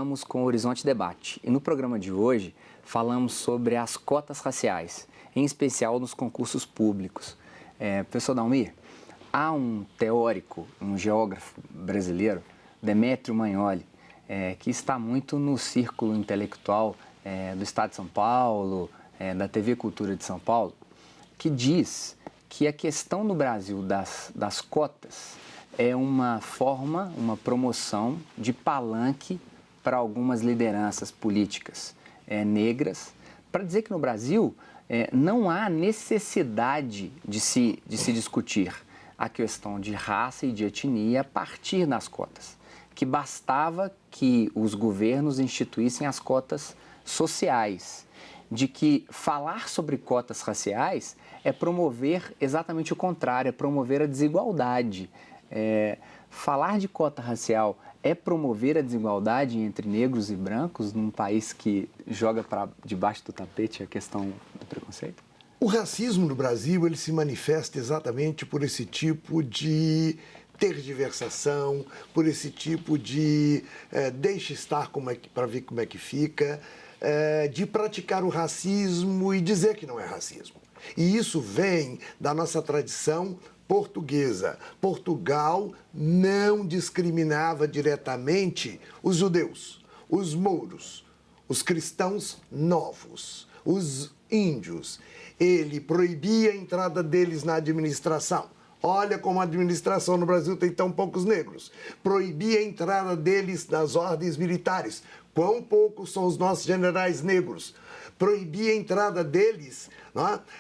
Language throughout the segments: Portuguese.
Voltamos com o Horizonte Debate e no programa de hoje falamos sobre as cotas raciais, em especial nos concursos públicos. Professor Dalmir, há um teórico, um geógrafo brasileiro, Demétrio Magnoli, que está muito no círculo intelectual do Estado de São Paulo, da TV Cultura de São Paulo, que diz que a questão no Brasil das cotas é uma forma, uma promoção de palanque para algumas lideranças políticas negras, para dizer que no Brasil não há necessidade de se discutir a questão de raça e de etnia a partir das cotas, que bastava que os governos instituíssem as cotas sociais, de que falar sobre cotas raciais é promover exatamente o contrário, é promover a desigualdade. Falar de cota racial é promover a desigualdade entre negros e brancos num país que joga para debaixo do tapete a questão do preconceito? O racismo no Brasil, ele se manifesta exatamente por esse tipo de tergiversação, por esse tipo de deixa estar para ver como é que fica, de praticar o racismo e dizer que não é racismo. E isso vem da nossa tradição portuguesa. Portugal não discriminava diretamente os judeus, os mouros, os cristãos novos, os índios. Ele proibia a entrada deles na administração. Olha como a administração no Brasil tem tão poucos negros. Proibia a entrada deles nas ordens militares. Quão poucos são os nossos generais negros. Proibia a entrada deles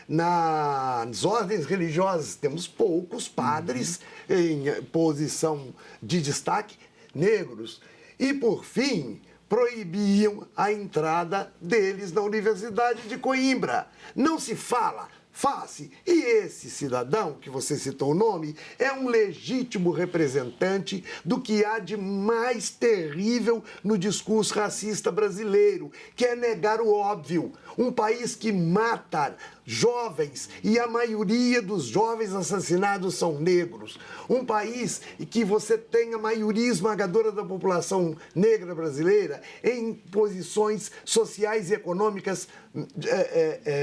nas ordens religiosas. Temos poucos padres em posição de destaque negros. E, por fim, proibiam a entrada deles na Universidade de Coimbra. Não se fala, faz-se. E esse cidadão, que você citou o nome, é um legítimo representante do que há de mais terrível no discurso racista brasileiro, que é negar o óbvio. Um país que mata jovens e a maioria dos jovens assassinados são negros. Um país que você tem a maioria esmagadora da população negra brasileira em posições sociais e econômicas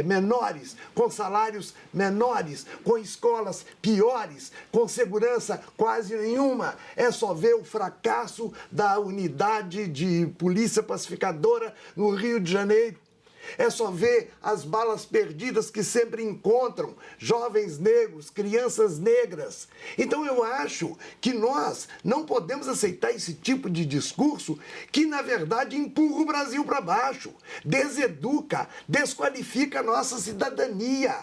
menores, com salários menores, com escolas piores, com segurança quase nenhuma. É só ver o fracasso da unidade de polícia pacificadora no Rio de Janeiro. É só ver as balas perdidas que sempre encontram jovens negros, crianças negras. Então eu acho que nós não podemos aceitar esse tipo de discurso que, na verdade, empurra o Brasil para baixo, deseduca, desqualifica a nossa cidadania.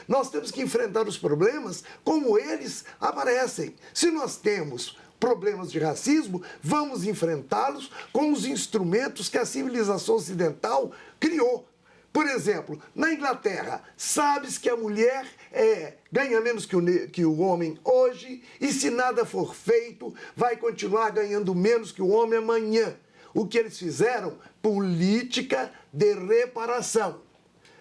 Nós temos que enfrentar os problemas como eles aparecem. Se nós temos problemas de racismo, vamos enfrentá-los com os instrumentos que a civilização ocidental criou. Por exemplo, na Inglaterra, sabe-se que a mulher ganha menos que o homem hoje e, se nada for feito, vai continuar ganhando menos que o homem amanhã. O que eles fizeram? Política de reparação.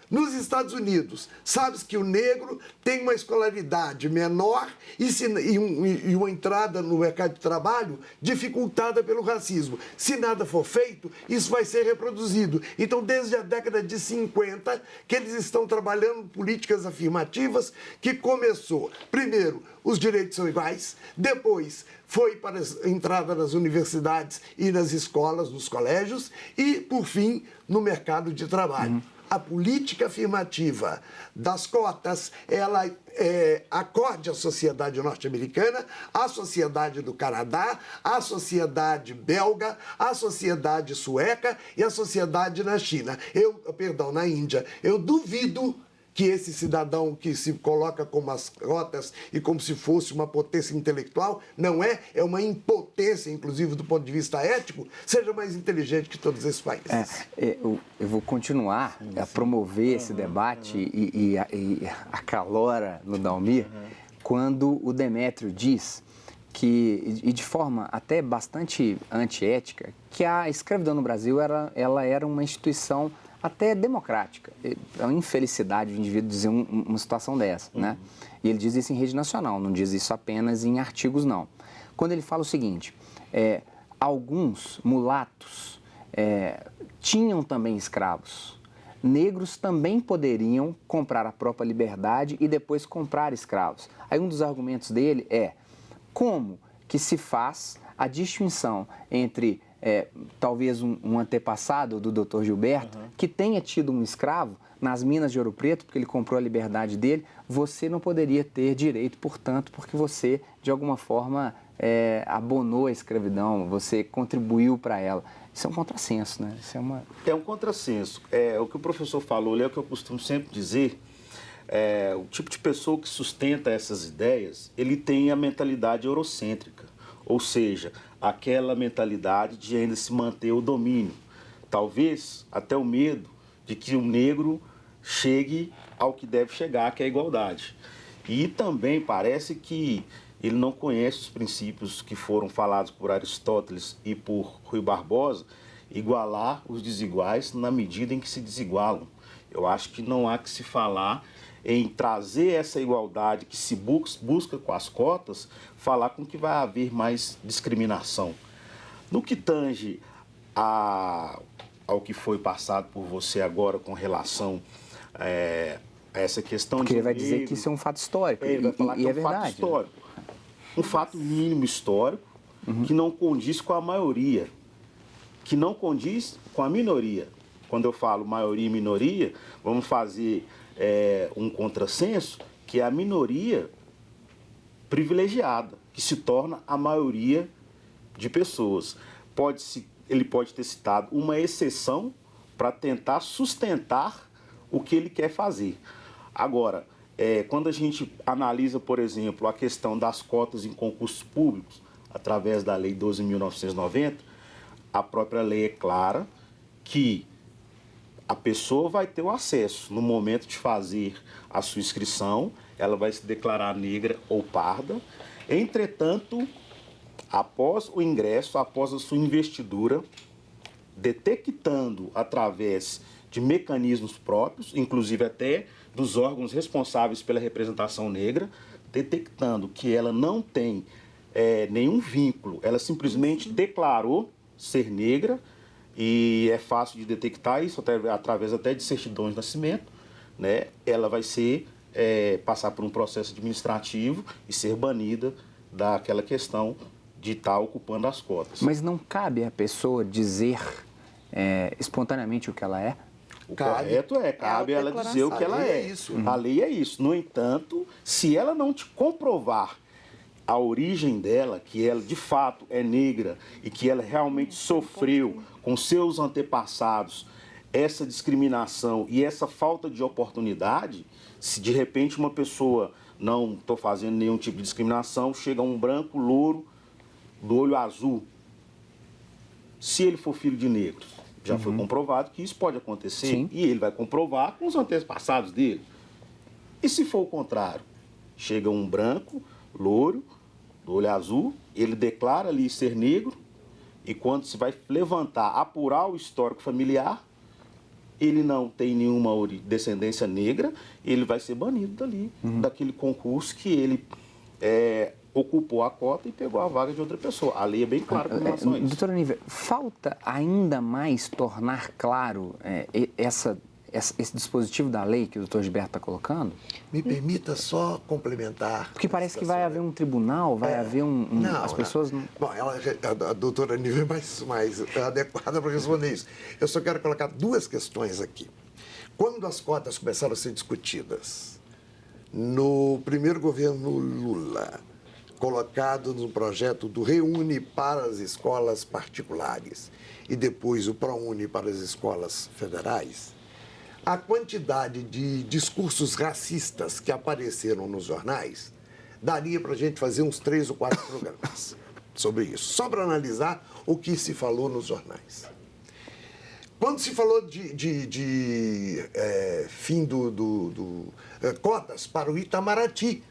Nos Estados Unidos, sabe-se que o negro tem uma escolaridade menor e uma entrada no mercado de trabalho dificultada pelo racismo. Se nada for feito, isso vai ser reproduzido. Então, desde a década de 50, que eles estão trabalhando políticas afirmativas, que começou, primeiro, os direitos são iguais, depois foi para a entrada nas universidades e nas escolas, nos colégios, e, por fim, no mercado de trabalho. A política afirmativa das cotas, ela acorde à sociedade norte-americana, à sociedade do Canadá, à sociedade belga, à sociedade sueca e à sociedade na China. Na Índia. Eu duvido que esse cidadão que se coloca como as cotas e como se fosse uma potência intelectual, não é uma impotência, inclusive do ponto de vista ético, seja mais inteligente que todos esses países. Eu vou continuar a promover esse debate e acalora no Dalmir, quando o Demétrio diz que, e de forma até bastante antiética, que a escravidão no Brasil ela era uma instituição até democrática. É uma infelicidade o indivíduo dizer uma situação dessa, né? E ele diz isso em rede nacional, não diz isso apenas em artigos, não. Quando ele fala o seguinte, alguns mulatos tinham também escravos. Negros também poderiam comprar a própria liberdade e depois comprar escravos. Aí um dos argumentos dele é como que se faz a distinção entre talvez um antepassado do Dr. Gilberto que tenha tido um escravo nas minas de Ouro Preto, porque ele comprou a liberdade dele, você não poderia ter direito, portanto, porque você, de alguma forma, abonou a escravidão, você contribuiu para ela. Isso é um contrassenso, né? Isso é um contrassenso. O que o professor falou, é o que eu costumo sempre dizer, o tipo de pessoa que sustenta essas ideias, ele tem a mentalidade eurocêntrica, ou seja, aquela mentalidade de ainda se manter o domínio. Talvez até o medo de que o negro chegue ao que deve chegar, que é a igualdade. E também parece que ele não conhece os princípios que foram falados por Aristóteles e por Rui Barbosa, igualar os desiguais na medida em que se desigualam. Eu acho que não há que se falar em trazer essa igualdade que se busca com as cotas, falar com que vai haver mais discriminação. No que tange ao que foi passado por você agora com relação a essa questão porque ele vai dizer que isso é um fato histórico. Ele vai falar que é um verdade, fato histórico. Um fato mínimo histórico que não condiz com a maioria, que não condiz com a minoria. Quando eu falo maioria e minoria, vamos fazer um contrassenso, que é a minoria privilegiada, que se torna a maioria de pessoas. Ele pode ter citado uma exceção para tentar sustentar o que ele quer fazer. Agora, quando a gente analisa, por exemplo, a questão das cotas em concursos públicos, através da Lei 12.990, a própria lei é clara que a pessoa vai ter o acesso no momento de fazer a sua inscrição, ela vai se declarar negra ou parda. Entretanto, após o ingresso, após a sua investidura, detectando através de mecanismos próprios, inclusive até dos órgãos responsáveis pela representação negra, detectando que ela não tem nenhum vínculo, ela simplesmente declarou ser negra, e é fácil de detectar isso através até de certidões de nascimento, né? Ela vai passar por um processo administrativo e ser banida daquela questão de estar ocupando as cotas. Mas não cabe à pessoa dizer espontaneamente o que ela é? O correto cabe ela dizer o que ela é. Isso. A lei é isso. No entanto, se ela não te comprovar a origem dela, que ela de fato é negra e que ela realmente sofreu com seus antepassados essa discriminação e essa falta de oportunidade, se de repente uma pessoa, não estou fazendo nenhum tipo de discriminação, chega um branco, louro, do olho azul, se ele for filho de negros, já foi comprovado que isso pode acontecer. Sim. E ele vai comprovar com os antepassados dele. E se for o contrário? Chega um branco, louro, do olho azul, ele declara ali ser negro, e quando se vai levantar, apurar o histórico familiar, ele não tem nenhuma descendência negra, ele vai ser banido dali, daquele concurso que ele ocupou a cota e pegou a vaga de outra pessoa. A lei é bem clara com relação a isso. Doutora Nívia, falta ainda mais tornar claro esse dispositivo da lei que o doutor Gilberto está colocando? Me permita só complementar. Porque parece que vai haver um tribunal, vai haver Não, as pessoas... não. Bom, a doutora Nívia é mais adequada para responder isso. Eu só quero colocar duas questões aqui. Quando as cotas começaram a ser discutidas, no primeiro governo Lula, colocado no projeto do Reúne para as escolas particulares e depois o ProUni para as escolas federais, a quantidade de discursos racistas que apareceram nos jornais daria para a gente fazer uns 3 ou 4 programas sobre isso, só para analisar o que se falou nos jornais. Quando se falou de fim cotas para o Itamaraty,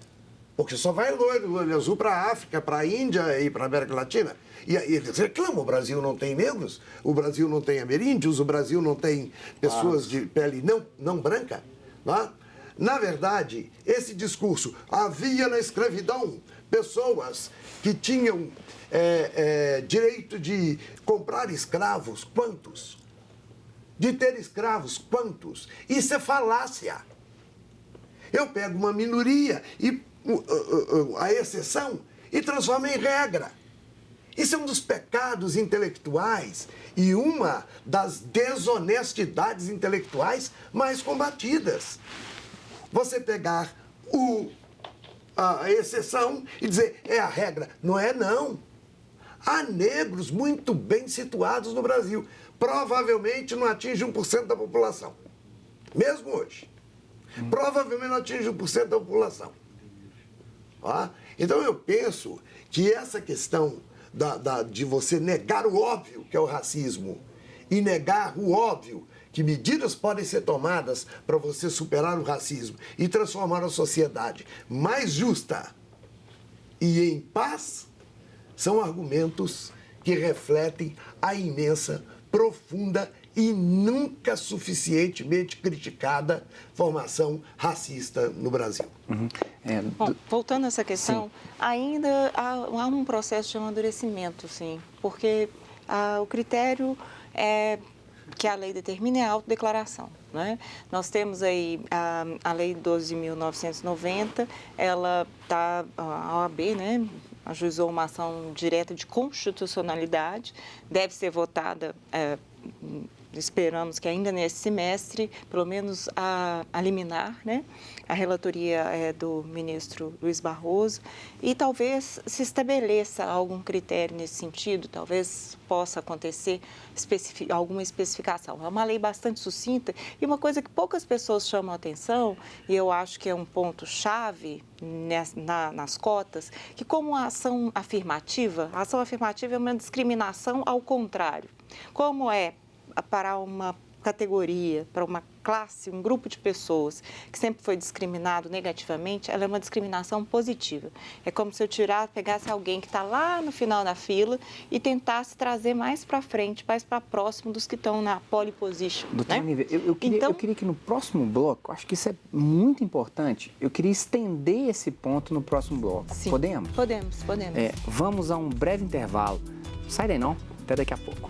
porque só vai loiro, olho azul para a África, para a Índia e para a América Latina. E eles reclamam, o Brasil não tem negros, o Brasil não tem ameríndios, o Brasil não tem pessoas de pele não branca. Não é? Na verdade, esse discurso, havia na escravidão pessoas que tinham direito de comprar escravos, quantos? De ter escravos, quantos? Isso é falácia. Eu pego uma minoria, e a exceção, e transformo em regra. Isso é um dos pecados intelectuais e uma das desonestidades intelectuais mais combatidas. Você pegar a exceção e dizer, é a regra. Não é, não. Há negros muito bem situados no Brasil. Provavelmente não atinge 1% da população. Mesmo hoje. Provavelmente não atinge 1% da população. Então eu penso que essa questão de você negar o óbvio, que é o racismo, e negar o óbvio, que medidas podem ser tomadas para você superar o racismo e transformar a sociedade mais justa e em paz, são argumentos que refletem a imensa, profunda e nunca suficientemente criticada formação racista no Brasil. Bom, voltando a essa questão, Sim. ainda há um processo de amadurecimento, sim, porque o critério que a lei determina é a autodeclaração. Né? Nós temos aí a Lei 12.990, ela está, a OAB, né, ajuizou uma ação direta de constitucionalidade, deve ser votada, esperamos que ainda nesse semestre, pelo menos a liminar, né? A relatoria é do ministro Luiz Barroso, e talvez se estabeleça algum critério nesse sentido, talvez possa acontecer alguma especificação. É uma lei bastante sucinta e uma coisa que poucas pessoas chamam a atenção, e eu acho que é um ponto-chave nas cotas, que como a ação afirmativa é uma discriminação ao contrário. Como é para uma categoria, para uma classe, um grupo de pessoas que sempre foi discriminado negativamente, ela é uma discriminação positiva. É como se eu pegasse alguém que está lá no final da fila e tentasse trazer mais para frente, mais para próximo dos que estão na pole position. Doutora né? Nívia, eu queria que no próximo bloco, acho que isso é muito importante, eu queria estender esse ponto no próximo bloco. Sim. Podemos? Podemos. Vamos a um breve intervalo. Sai daí não, até daqui a pouco.